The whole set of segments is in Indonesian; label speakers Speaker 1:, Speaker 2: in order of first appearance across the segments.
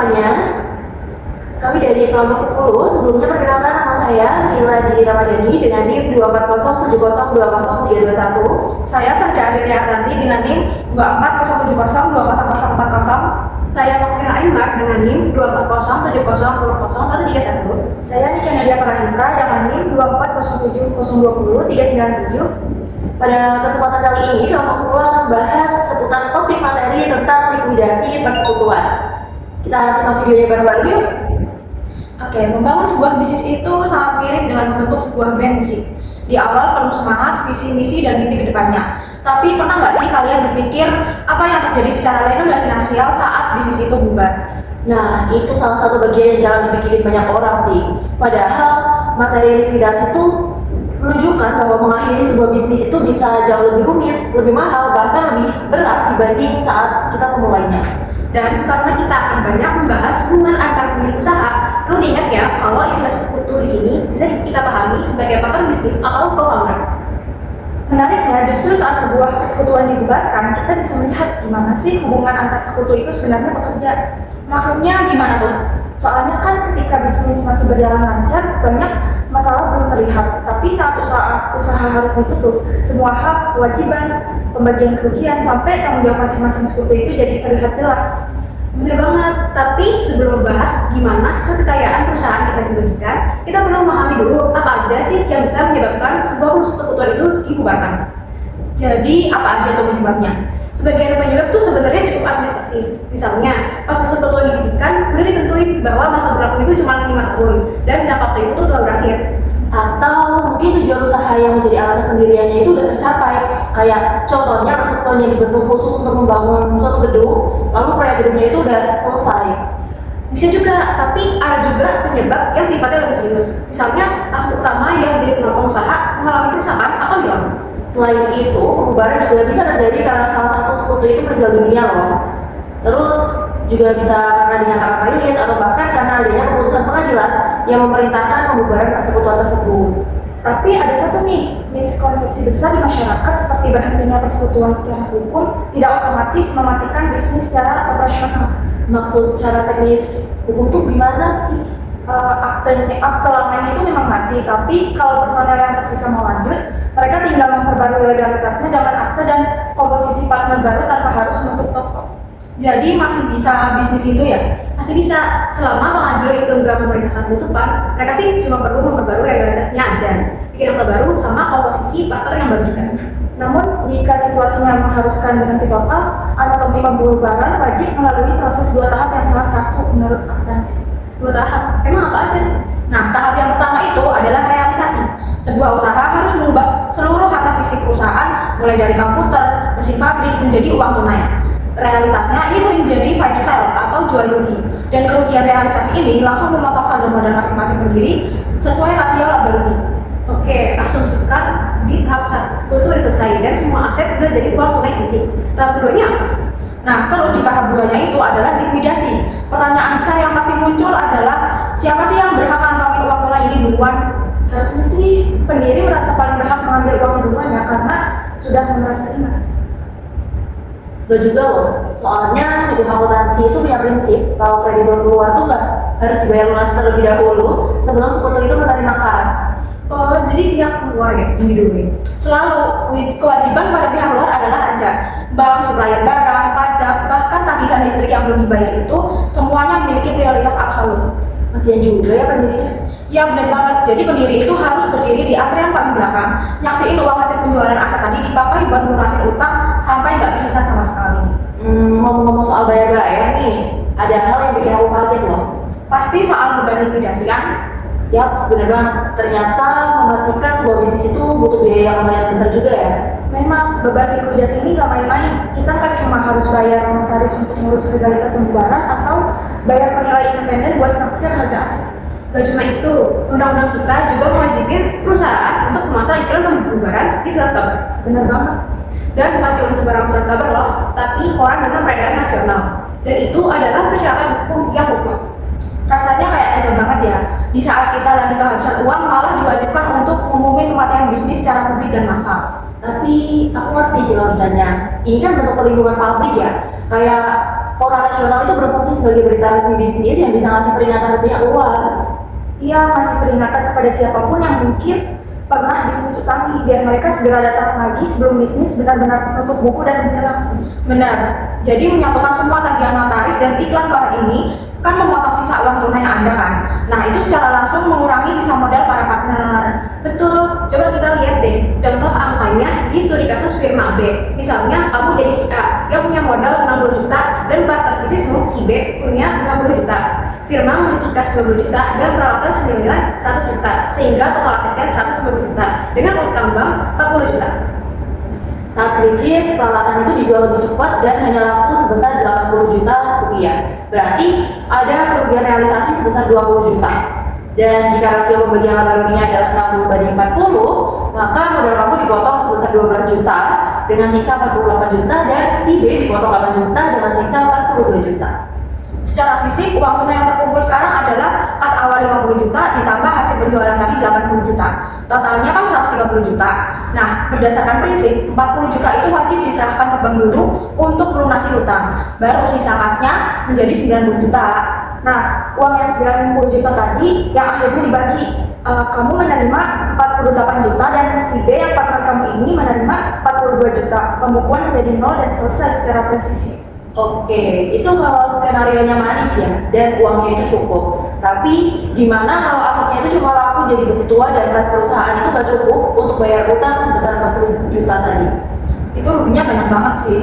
Speaker 1: semuanya, kami dari kelompok 10. Sebelumnya perkenalkan, nama saya Nila Dini Ramadhani dengan NIM 240702031.
Speaker 2: Saya Sandra Adelia Artanti dengan NIM 240702040.
Speaker 3: Saya Nokmira Aymar dengan NIM 24070200131.
Speaker 2: Saya Nika Nadia Parahita dengan NIM 24070200397.
Speaker 1: Pada kesempatan kali ini, kelompok 10 akan membahas seputar topik materi tentang likuidasi persekutuan. Kita simak videonya bareng-bareng yuk.
Speaker 2: Oke, membangun sebuah bisnis itu sangat mirip dengan membentuk sebuah brand musik. Di awal penuh semangat, visi, misi, dan mimpi ke depannya. Tapi pernah nggak sih kalian berpikir apa yang terjadi secara legal dan finansial saat bisnis itu bubar?
Speaker 1: Nah, itu salah satu bagian yang jangan dipikirin banyak orang sih. Padahal materi likuidasi itu menunjukkan bahwa mengakhiri sebuah bisnis itu bisa jauh lebih rumit, lebih mahal, bahkan lebih berat dibanding saat kita memulainya.
Speaker 3: Dan karena kita akan banyak membahas hubungan antar pemilik usaha, perlu diingat ya kalau istilah sekutu di sini bisa kita pahami sebagai partner bisnis atau co-founder.
Speaker 2: Menariknya, justru saat sebuah persekutuan dibubarkan, kita bisa melihat gimana sih hubungan antar sekutu itu sebenarnya bekerja.
Speaker 3: Maksudnya gimana tuh?
Speaker 2: Soalnya kan ketika bisnis masih berjalan lancar, banyak masalah belum terlihat. Tapi saat usaha harus ditutup, semua hak, kewajiban, pembagian kerugian, sampai tanggung jawab masing-masing sekutu itu jadi terlihat jelas.
Speaker 3: Bener banget, tapi sebelum membahas gimana sisa kekayaan perusahaan kita dibagikan, kita perlu memahami dulu apa aja sih yang bisa menyebabkan sebuah persekutuan itu dibubarkan. Jadi apa aja tuh penyebabnya? Sebagian penyebab tuh sebenarnya cukup administratif. Misalnya, pas persekutuan didirikan, udah ditentuin bahwa masa berlaku itu cuma 5 tahun dan jangka waktu itu tuh telah berakhir.
Speaker 1: Atau mungkin tujuan usaha yang menjadi alasan pendiriannya itu udah tercapai. Kayak contohnya persekutuannya dibentuk khusus untuk membangun suatu gedung, lalu proyek gedungnya itu udah selesai.
Speaker 3: Bisa juga, tapi ada juga penyebab yang sifatnya lebih serius. Misalnya, aset utama yang dari pengusaha mengalami kerusakan atau hilang.
Speaker 1: Selain itu, pembubaran juga bisa terjadi karena salah satu sekutu itu meninggal dunia loh. Terus juga bisa karena dinyatakan valid atau bahkan karena adanya keputusan pengadilan yang memerintahkan pembubaran persekutuan tersebut.
Speaker 2: Tapi ada satu nih, miskonsepsi besar di masyarakat seperti berhentinya persekutuan secara hukum tidak otomatis mematikan bisnis secara operasional.
Speaker 1: Maksud secara teknis hukum tuh gimana sih?
Speaker 2: Akte lamanya itu memang mati, tapi kalau personel yang tersisa mau lanjut, mereka tinggal memperbarui legalitasnya dengan akte dan komposisi partner baru tanpa harus menutup toko. Jadi masih bisa bisnis itu ya?
Speaker 3: Masih bisa, selama pengadilan itu nggak memerintahkan penutupan, mereka sih cuma perlu memperbarui legalitasnya aja, bikin akte baru sama komposisi partner yang baru juga.
Speaker 2: Namun jika situasinya mengharuskan berhenti total, anatomi pembubaran wajib melalui proses 2 tahap yang sangat kaku menurut akuntansi.
Speaker 3: 2 tahap, emang apa aja?
Speaker 2: Nah, tahap yang pertama itu adalah realisasi. Sebuah usaha harus mengubah seluruh harta fisik perusahaan, mulai dari komputer, mesin pabrik, menjadi uang tunai. Realitasnya ini sering menjadi fire sale atau jual rugi, dan kerugian realisasi ini langsung memotong saldo modal masing-masing pendiri sesuai rasio laba rugi.
Speaker 3: Oke, asumsikan di tahap 1 itu udah selesai dan semua aset udah jadi uang tunai fisik. Tahap keduanya apa?
Speaker 2: Nah, terus di tahap 2-nya itu adalah likuidasi. Pertanyaan besar yang pasti muncul adalah siapa sih yang berhak ngantongin uang tunai ini duluan? Harusnya sih pendiri merasa paling berhak mengambil uangnya duluan ya, karena sudah memeras terima.
Speaker 1: Gak juga loh, soalnya hukum akuntansi itu punya prinsip kalau kreditor keluar tuh nggak harus dibayar lunas terlebih dahulu sebelum sekutu itu menerima kas.
Speaker 3: Oh, jadi pihak keluar ya, yang diduluin.
Speaker 2: Selalu kewajiban pada pihak luar adalah aja bank, supplier barang, pajak, bahkan tagihan listrik yang belum dibayar itu semuanya memiliki prioritas absolut.
Speaker 1: Kasian juga ya pendirinya.
Speaker 2: Ya benar banget, jadi pendiri itu harus berdiri di antrian paling belakang, nyaksiin uang hasil penjualan aset tadi dipakai buat lunasin utang sampai nggak bisa sama sekali.
Speaker 1: Ngomong-ngomong soal bayar nih, ada hal yang bikin aku kaget loh.
Speaker 2: Pasti soal beban likuidasi kan?
Speaker 1: Yap, bener banget. Ternyata mematikan sebuah bisnis itu butuh biaya yang lumayan besar juga ya.
Speaker 2: Memang beban likuidasi ini gak main-main. Kita kan cuma harus bayar notaris untuk ngurus legalitas pembubaran atau bayar penilai independen buat naksir harga aset.
Speaker 3: Gak cuma itu, undang-undang kita juga mewajibkan perusahaan untuk memasang iklan pembubaran di surat kabar.
Speaker 2: Bener banget.
Speaker 3: Dan bukan cuma sebarang surat kabar loh, tapi koran dengan peredaran nasional. Dan itu adalah persyaratan hukum yang mutlak.
Speaker 2: Rasanya kayak tega banget ya, di saat kita lagi kehabisan uang malah diwajibkan untuk mengumumin kematian bisnis secara publik dan massal.
Speaker 1: Tapi aku ngerti sih logikanya. Ini kan bentuk perlindungan publik ya. Kayak koran nasional itu berfungsi sebagai berita resmi bisnis yang bisa ngasih peringatan ke pihak luar.
Speaker 2: Ia ngasih peringatan kepada siapapun yang mungkin pernah bisnis utangi biar mereka segera datang lagi sebelum bisnis benar-benar menutup buku dan menghilang. Benar. Jadi menyatukan semua tagihan notaris dan iklan koran ini kan memotong sisa uang tunai yang Anda kan. Nah, itu secara langsung mengurangi sisa modal para partner.
Speaker 3: Betul, coba kita lihat deh contoh angkanya di studi kasus firma B. Misalnya kamu jadi si A yang punya modal 60 juta dan partner bisnismu si B punya 50 juta. Firma memiliki kas 20 juta dan peralatan senilai 100 juta sehingga total asetnya 150 juta dengan utang bank 40 juta.
Speaker 1: Saat krisis, peralatan itu dijual lebih cepat dan hanya laku sebesar 80 juta rupiah. Berarti ada kerugian realisasi sebesar 20 juta. Dan jika rasio pembagian laba ruginya adalah 60/40, maka modal kamu dipotong sebesar 12 juta dengan sisa 48 juta dan si B dipotong 8 juta dengan sisa 42 juta.
Speaker 2: Secara fisik, uang tunai yang terkumpul sekarang adalah kas awal 50 juta ditambah hasil penjualan tadi 80 juta. Totalnya kan 130 juta. Nah, berdasarkan prinsip, 40 juta itu wajib diserahkan ke bank dulu untuk melunasi hutang. Baru sisa kasnya menjadi 90 juta. Nah, uang yang 90 juta tadi yang akhirnya dibagi. Kamu menerima 48 juta dan si B yang partner kamu ini menerima 42 juta. Pembukuan menjadi 0 dan selesai secara presisi.
Speaker 1: Oke, itu kalau skenario-nya manis ya, dan uangnya itu cukup. Tapi gimana kalau asetnya itu cuma laku jadi besi tua dan kas perusahaan itu nggak cukup untuk bayar utang sebesar 40 juta tadi?
Speaker 2: Itu ruginya banyak banget sih.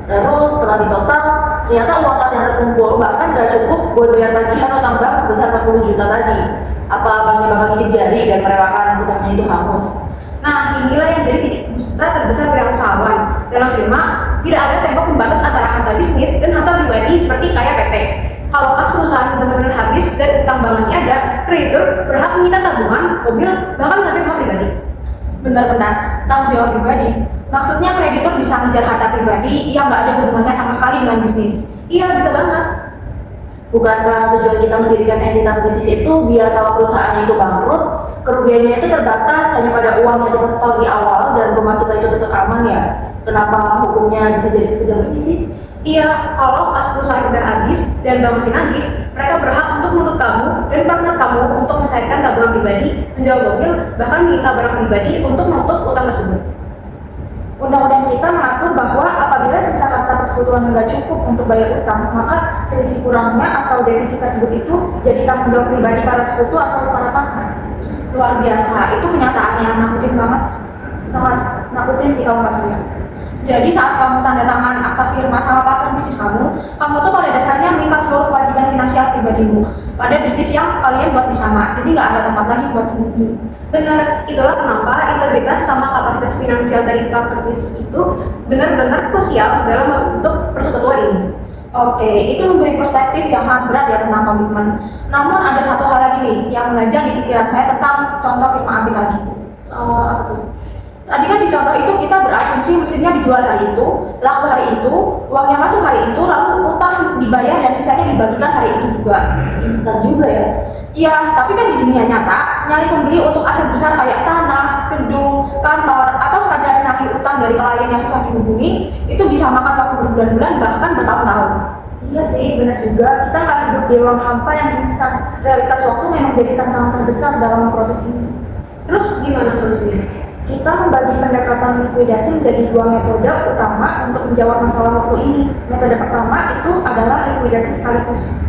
Speaker 1: Terus setelah ditotal, ternyata uang kas yang terkumpul bahkan nggak cukup buat bayar tagihan utang bank sebesar 40 juta tadi. Apa banknya bakal gigit jari dan merelakan utangnya itu hangus?
Speaker 3: Nah, inilah yang jadi titik buta terbesar wirausahawan. Dalam firma, tidak ada tembok pembatas antara harta bisnis dan harta pribadi seperti kaya PT. Kalau kas perusahaan benar-benar habis dan utang bank masih ada, kreditur berhak menyita tabungan, mobil, bahkan sampai rumah pribadi.
Speaker 2: Benar-benar tanggung jawab pribadi. Maksudnya kreditur bisa ngejar harta pribadi yang nggak ada hubungannya sama sekali dengan bisnis.
Speaker 3: Iya, bisa banget.
Speaker 1: Bukankah tujuan kita mendirikan entitas bisnis itu biar kalau perusahaannya itu bangkrut, kerugiannya itu terbatas hanya pada uang yang kita setor di awal dan rumah kita itu tetap aman ya? Kenapa hukumnya bisa jadi sekejam ini sih?
Speaker 3: Iya, kalau kas perusahaan udah habis dan bank masih nagih, mereka berhak untuk menuntut kamu dan partner kamu untuk mencairkan tabungan pribadi, menjual mobil, bahkan meminta barang pribadi untuk menutup utang tersebut.
Speaker 2: Undang-undang kita mengatur bahwa apabila sisa harta persekutuan nggak cukup untuk bayar utang, maka selisih kurangnya atau defisit tersebut itu jadi tanggung jawab pribadi para sekutu atau para partner. Luar biasa, itu kenyataan yang nakutin banget. Sangat nakutin sih kalau masih. Jadi saat kamu tanda tangan akta firma sama partner bisnis kamu tuh pada dasarnya mengikat seluruh kewajiban finansial pribadimu pada bisnis yang kalian buat bersama. Jadi nggak ada tempat lagi buat sembunyi.
Speaker 3: Benar, itulah kenapa integritas sama kapasitas finansial dari partner bisnis itu benar-benar krusial dalam membentuk persekutuan ini.
Speaker 2: Oke, itu memberi perspektif yang sangat berat ya tentang komitmen. Namun ada satu hal lagi nih yang mengajar di pikiran saya tentang contoh firma Abi tadi. Soal apa tuh? Tadi kan di contoh itu kita berasumsi mesinnya dijual hari itu, laku hari itu, uangnya masuk hari itu, lalu utang dibayar dan sisanya dibagikan hari itu juga.
Speaker 1: Instan juga ya?
Speaker 2: Iya, tapi kan di dunia nyata, nyari pembeli untuk aset besar kayak tanah, gedung, kantor, atau sekadar nagih utang dari klien yang susah dihubungi, itu bisa makan waktu berbulan-bulan bahkan bertahun-tahun. Iya sih, benar juga. Kita nggak hidup di ruang hampa yang instan. Realitas waktu memang jadi tantangan terbesar dalam proses ini.
Speaker 3: Terus gimana solusinya?
Speaker 2: Kita membagi pendekatan likuidasi menjadi dua metode utama untuk menjawab masalah waktu ini. Metode pertama itu adalah likuidasi sekaligus.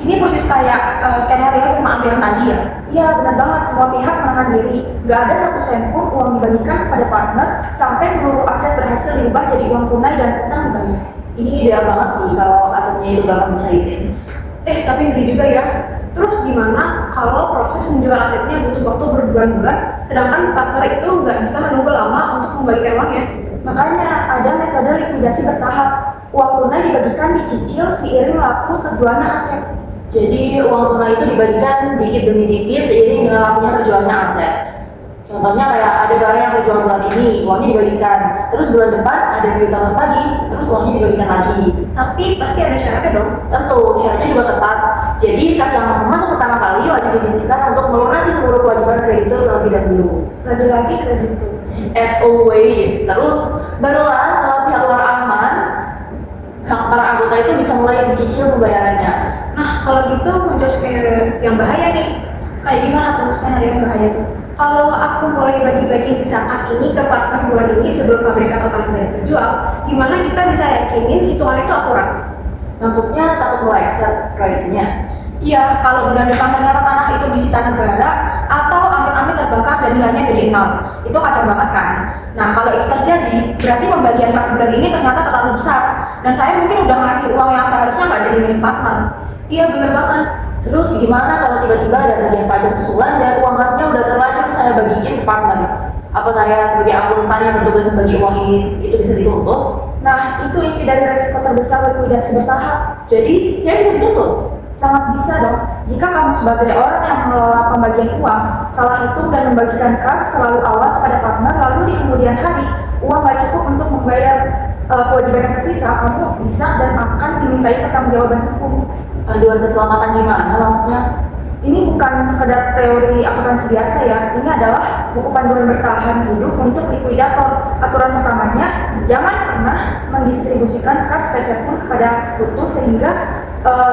Speaker 2: Ini persis kayak skenario firma Abi yang tadi ya. Iya, benar banget. Semua pihak menahan diri. Gak ada satu sen pun uang dibagikan kepada partner sampai seluruh aset berhasil diubah jadi uang tunai dan utang dibayar.
Speaker 1: Ini ideal banget sih kalau asetnya itu gampang dicairin.
Speaker 3: Tapi ngeri juga ya. Terus gimana kalau proses menjual asetnya butuh waktu berbulan-bulan, sedangkan partner itu nggak bisa menunggu lama untuk membagikan uangnya?
Speaker 2: Makanya ada metode likuidasi bertahap. Uang tunai dibagikan dicicil seiring laku terjualnya aset.
Speaker 1: Jadi uang tunai itu dibagikan dikit demi dikit seiring dengan lakunya terjualnya aset. Contohnya kayak ada barang yang terjual bulan ini, uangnya dibagikan. Terus bulan depan ada piutang lagi, terus uangnya dibagikan lagi.
Speaker 3: Tapi pasti ada syaratnya dong.
Speaker 1: Tentu, syaratnya juga ketat. Jadi kas yang masuk pertama kali wajib disisihkan untuk melunasi seluruh kewajiban kreditur terlebih dahulu.
Speaker 2: Lagi-lagi kreditur.
Speaker 1: As always. Terus barulah setelah pihak luar aman, hak para anggota itu bisa mulai dicicil pembayarannya.
Speaker 3: Nah, kalau gitu muncul skenario yang bahaya nih.
Speaker 2: Kayak gimana tuh skenario yang bahaya tuh?
Speaker 3: Kalau aku mulai bagi-bagi sisa kas ini ke partner bulan ini sebelum pabrik atau panen terjual, gimana kita bisa yakinin hitungan itu akurat?
Speaker 1: Maksudnya takut meleset price-nya.
Speaker 2: Iya, kalau bulan depan ternyata tanah itu disita negara atau amit-amit terbakar dan nilainya jadi nol, itu kacau banget kan? Nah, kalau itu terjadi, berarti pembagian kas bulan ini ternyata terlalu besar dan saya mungkin udah ngasih uang yang seharusnya nggak jadi milik partner.
Speaker 3: Iya, benar banget.
Speaker 1: Terus gimana kalau tiba-tiba ada tagihan pajak susulan dan uang kasnya udah terlanjur saya bagiin ke partner? Apa saya sebagai akuntan yang bertugas membagi uang ini itu bisa dituntut?
Speaker 4: Nah, itu inti dari resiko terbesar likuidasi bertahap.
Speaker 1: Jadi, ya bisa dituntut.
Speaker 4: Sangat bisa dong, jika kamu sebagai orang yang mengelola pembagian uang, salah hitung dan membagikan kas terlalu awal kepada partner, lalu di kemudian hari, uang nggak cukup untuk membayar kewajiban yang tersisa, kamu bisa dan akan dimintai pertanggungjawaban hukum.
Speaker 1: Panduan keselamatan gimana maksudnya?
Speaker 4: Ini bukan sekedar teori akuntansi biasa ya, ini adalah buku panduan bertahan hidup untuk likuidator. Aturan utamanya, jangan pernah mendistribusikan kas peser pun kepada sekutu sehingga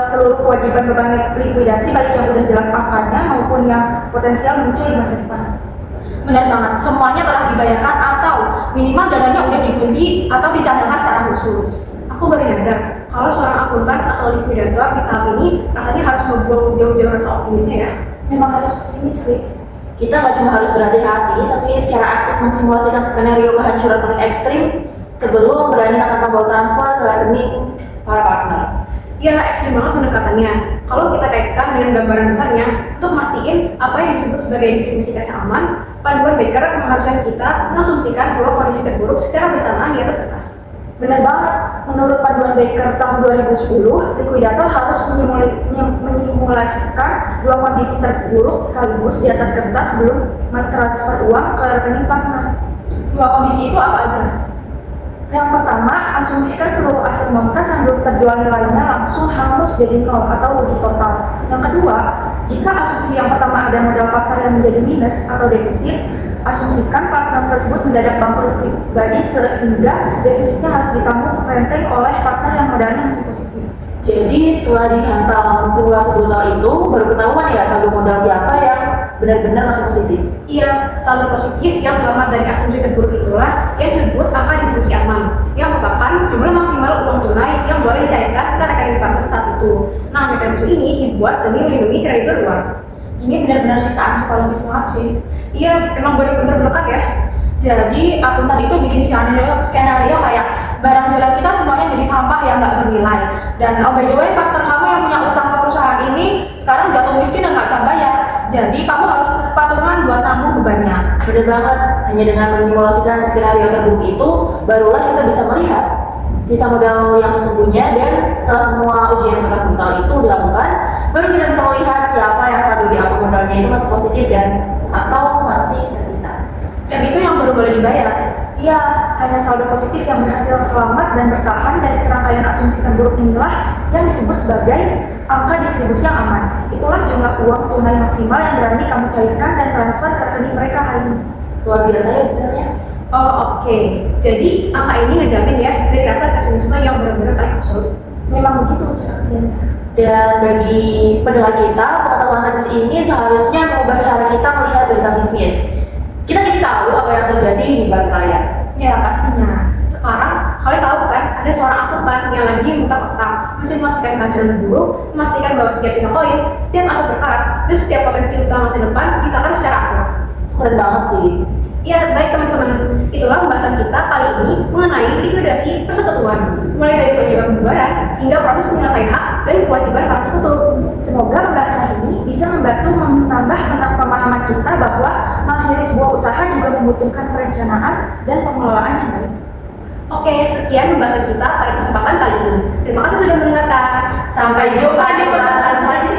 Speaker 4: seluruh kewajiban beban likuidasi baik yang udah jelas angkanya maupun yang potensial muncul di masa depan.
Speaker 2: Benar banget, semuanya telah dibayarkan atau minimal dananya udah dikunci atau dicadangkan secara khusus.
Speaker 3: Aku baru nyadar, kalau seorang akuntan atau likuidator di tahap ini rasanya harus membuang jauh-jauh rasa optimisnya ya.
Speaker 4: Memang harus pesimis sih.
Speaker 1: Kita nggak cuma harus berhati-hati, tapi secara aktif mensimulasikan skenario kehancuran paling ekstrim sebelum berani akan tombol transfer ke rekening para partner.
Speaker 3: Ya, ekstrim banget pendekatannya. Kalau kita kaitkan dengan gambaran besarnya, untuk mastiin apa yang disebut sebagai distribusi kas yang aman, panduan Baker mengharuskan kita mengasumsikan bahwa kondisi terburuk secara bersamaan di atas kertas.
Speaker 4: Benar banget, menurut panduan Baker tahun 2010, likuidator harus menyimulasikan dua kondisi terburuk sekaligus di atas kertas sebelum mentransfer uang ke rekening partner.
Speaker 2: Dua kondisi itu apa aja?
Speaker 4: Yang pertama, asumsikan seluruh aset non-kas yang belum terjual nilainya langsung hangus jadi nol atau rugi total. Yang kedua, jika asumsi yang pertama ada modal partner yang menjadi minus atau defisit, asumsikan partner tersebut mendadak bangkrut pribadi sehingga defisitnya harus ditanggung renteng oleh partner yang modalnya masih positif.
Speaker 1: Jadi setelah dihantam simulasi brutal itu, baru ketahuan ya saldo modal siapa yang benar-benar masih positif.
Speaker 3: Iya, saldo positif yang selamat dari asumsi terburuk itulah yang disebut angka distribusi aman, yang merupakan jumlah maksimal uang tunai yang boleh dicairkan ke rekening partner saat itu. Nah, mekanisme ini dibuat demi melindungi kreditur luar.
Speaker 2: Ini benar-benar siksaan psikologis banget sih.
Speaker 3: Iya, memang benar-benar melekat ya.
Speaker 2: Jadi akuntan itu bikin skenario kayak barang jualan kita semuanya jadi sampah yang nggak bernilai. Dan oh by the way, partner kamu yang punya utang ke perusahaan ini sekarang jatuh miskin dan nggak bisa bayar. Jadi kamu harus patungan buat tanggung bebannya.
Speaker 1: Bener banget, hanya dengan menyimulasikan skenario terburuk itu, barulah kita bisa melihat sisa modal yang sesungguhnya, dan setelah semua ujian kertas mental itu dilakukan, baru kita bisa melihat siapa yang saldo di akun modalnya itu masih positif dan atau masih tersisa.
Speaker 2: Dan itu yang baru boleh dibayar.
Speaker 4: Iya, hanya saldo positif yang berhasil selamat dan bertahan dari serangkaian asumsi terburuk inilah yang disebut sebagai angka distribusi yang aman. Itulah jumlah uang tunai maksimal yang berani kamu cairkan dan transfer ke rekening mereka hari ini.
Speaker 1: Luar biasa ya detailnya.
Speaker 3: Oh, oke. Jadi, angka ini ngejamin ya dari aset pesimisme yang benar-benar paling absolut.
Speaker 4: Memang begitu cara kerjanya.
Speaker 1: Dan bagi pendengar kita, pengetahuan teknis ini seharusnya mengubah cara kita melihat berita bisnis. Kita jadi tahu apa yang terjadi di balik layar.
Speaker 2: Ya pastinya.
Speaker 3: Sekarang, kalian tahu kan, ada seorang akuntan yang lagi muter-otak mensimulasikan kehancuran terburuk, memastikan bahwa setiap sisa koin, setiap aset berkarat, dan setiap potensi utang masa depan ditakar secara akurat.
Speaker 1: Keren banget sih.
Speaker 3: Ya, baik teman-teman. Itulah pembahasan kita kali ini mengenai likuidasi persekutuan, mulai dari penyebab pembubaran hingga proses penyelesaian hak dan kewajiban para sekutu.
Speaker 4: Semoga pembahasan ini bisa membantu menambah pemahaman kita bahwa mengakhiri sebuah usaha juga membutuhkan perencanaan dan pengelolaan yang baik.
Speaker 3: Oke, sekian pembahasan kita pada kesempatan kali ini. Terima kasih sudah mendengarkan.
Speaker 1: Sampai jumpa di pembahasan selanjutnya.